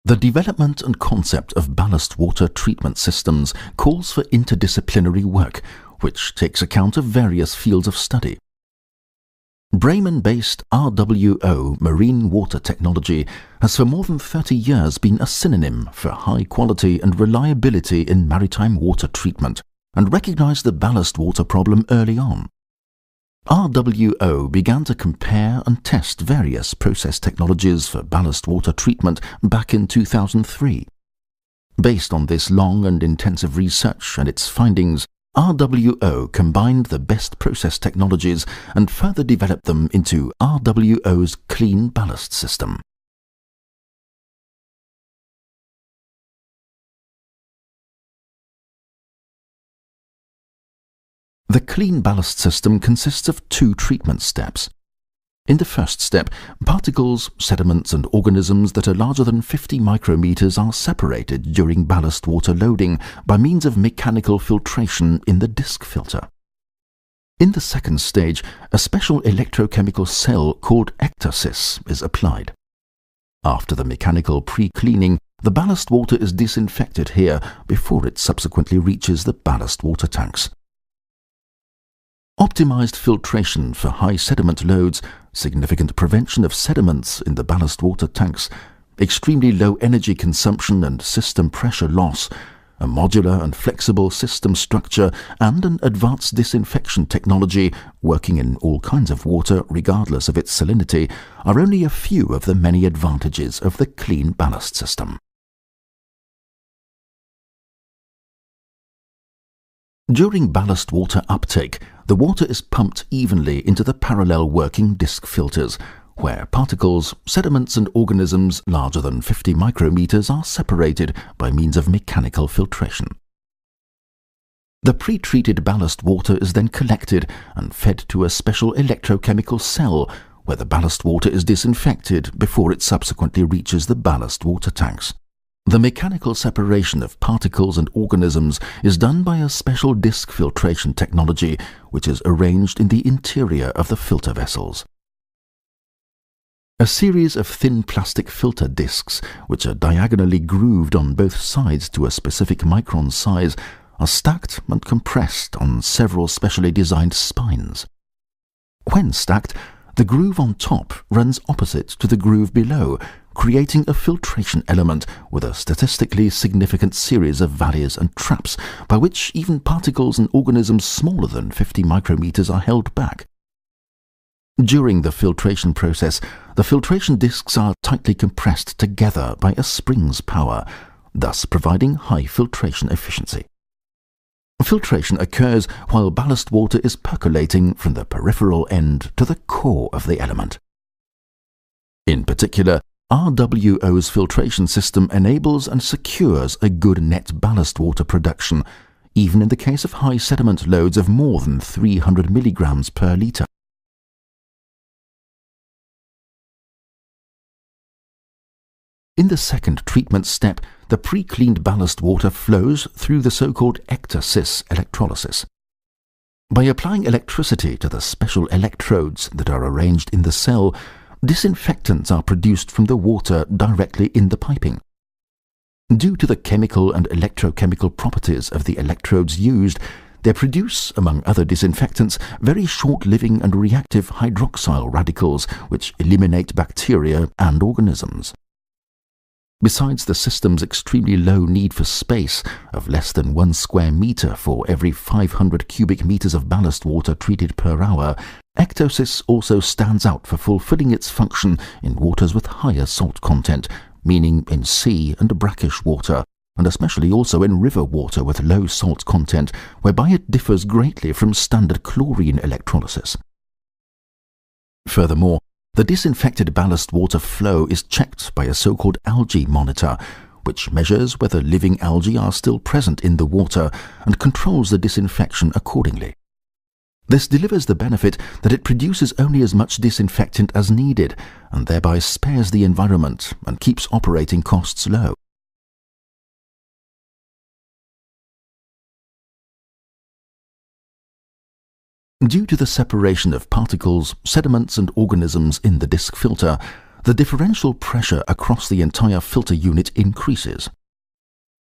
The development and concept of ballast water treatment systems calls for interdisciplinary work, which takes account of various fields of study. Bremen-based RWO marine water technology has for more than 30 years been a synonym for high quality and reliability in maritime water treatment, and recognized the ballast water problem early on. RWO began to compare and test various process technologies for ballast water treatment back in 2003. Based on this long and intensive research and its findings, RWO combined the best process technologies and further developed them into RWO's CleanBallast system. The CleanBallast system consists of two treatment steps. In the first step, particles, sediments and organisms that are larger than 50 micrometers are separated during ballast water loading by means of mechanical filtration in the disc filter. In the second stage, a special electrochemical cell called ectasis is applied. After the mechanical pre-cleaning, the ballast water is disinfected here before it subsequently reaches the ballast water tanks. Optimized filtration for high sediment loads, significant prevention of sediments in the ballast water tanks, extremely low energy consumption and system pressure loss, a modular and flexible system structure, and an advanced disinfection technology working in all kinds of water regardless of its salinity are only a few of the many advantages of the CleanBallast system. During ballast water uptake, the water is pumped evenly into the parallel working disc filters, where particles, sediments and organisms larger than 50 micrometers are separated by means of mechanical filtration. The pre-treated ballast water is then collected and fed to a special electrochemical cell, where the ballast water is disinfected before it subsequently reaches the ballast water tanks. The mechanical separation of particles and organisms is done by a special disc filtration technology which is arranged in the interior of the filter vessels. A series of thin plastic filter discs, which are diagonally grooved on both sides to a specific micron size, are stacked and compressed on several specially designed spines. When stacked, the groove on top runs opposite to the groove below, creating a filtration element with a statistically significant series of valleys and traps by which even particles and organisms smaller than 50 micrometers are held back. During the filtration process, the filtration discs are tightly compressed together by a spring's power, thus providing high filtration efficiency. Filtration occurs while ballast water is percolating from the peripheral end to the core of the element. In particular, RWO's filtration system enables and secures a good net ballast water production, even in the case of high sediment loads of more than 300 milligrams per litre. In the second treatment step, the pre-cleaned ballast water flows through the so-called ectasis electrolysis. By applying electricity to the special electrodes that are arranged in the cell, disinfectants are produced from the water directly in the piping. Due to the chemical and electrochemical properties of the electrodes used, they produce, among other disinfectants, very short-living and reactive hydroxyl radicals which eliminate bacteria and organisms. Besides the system's extremely low need for space of less than 1 square meter for every 500 cubic meters of ballast water treated per hour, ectasis also stands out for fulfilling its function in waters with higher salt content, meaning in sea and brackish water, and especially also in river water with low salt content, whereby it differs greatly from standard chlorine electrolysis. Furthermore, the disinfected ballast water flow is checked by a so-called algae monitor, which measures whether living algae are still present in the water and controls the disinfection accordingly. This delivers the benefit that it produces only as much disinfectant as needed, and thereby spares the environment and keeps operating costs low. Due to the separation of particles, sediments and organisms in the disc filter, the differential pressure across the entire filter unit increases.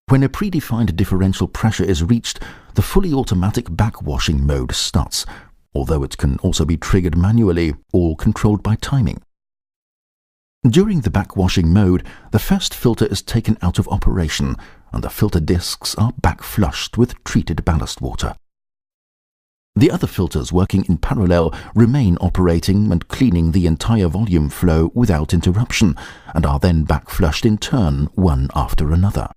When a predefined differential pressure is reached, the fully automatic backwashing mode starts, although it can also be triggered manually, all controlled by timing. During the backwashing mode, the first filter is taken out of operation and the filter discs are back-flushed with treated ballast water. The other filters working in parallel remain operating and cleaning the entire volume flow without interruption and are then back-flushed in turn, one after another.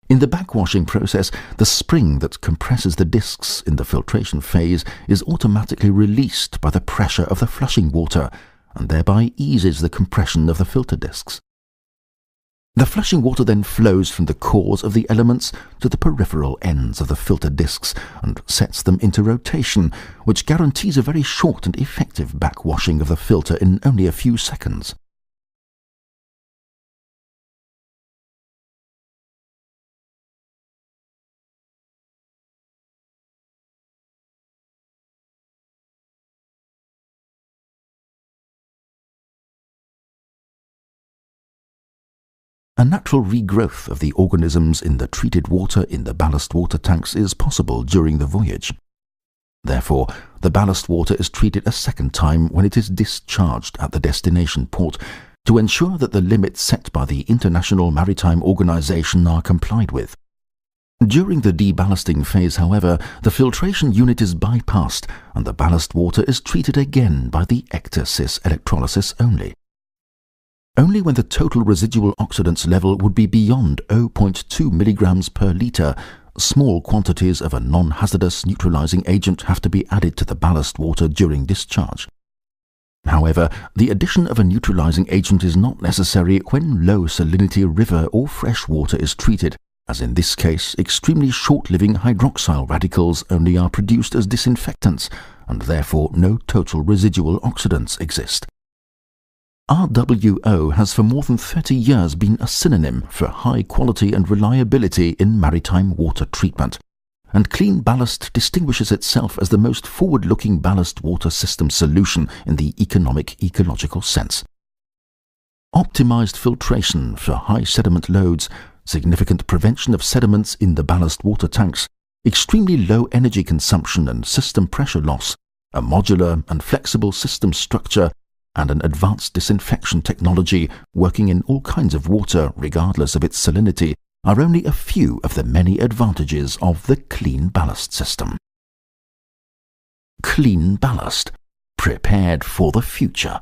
In the backwashing process, the spring that compresses the discs in the filtration phase is automatically released by the pressure of the flushing water and thereby eases the compression of the filter discs. The flushing water then flows from the cores of the elements to the peripheral ends of the filter discs and sets them into rotation, which guarantees a very short and effective backwashing of the filter in only a few seconds. A natural regrowth of the organisms in the treated water in the ballast water tanks is possible during the voyage. Therefore, the ballast water is treated a second time when it is discharged at the destination port to ensure that the limits set by the International Maritime Organization are complied with. During the deballasting phase, however, the filtration unit is bypassed and the ballast water is treated again by the ectasys electrolysis only. Only when the total residual oxidants level would be beyond 0.2 mg per litre, small quantities of a non-hazardous neutralizing agent have to be added to the ballast water during discharge. However, the addition of a neutralizing agent is not necessary when low salinity river or fresh water is treated, as in this case extremely short-living hydroxyl radicals only are produced as disinfectants, and therefore no total residual oxidants exist. RWO has for more than 30 years been a synonym for high quality and reliability in maritime water treatment, and CleanBallast distinguishes itself as the most forward-looking ballast water system solution in the economic ecological sense. Optimized filtration for high sediment loads, significant prevention of sediments in the ballast water tanks, extremely low energy consumption and system pressure loss, a modular and flexible system structure, and an advanced disinfection technology working in all kinds of water regardless of its salinity are only a few of the many advantages of the CleanBallast system. CleanBallast, prepared for the future.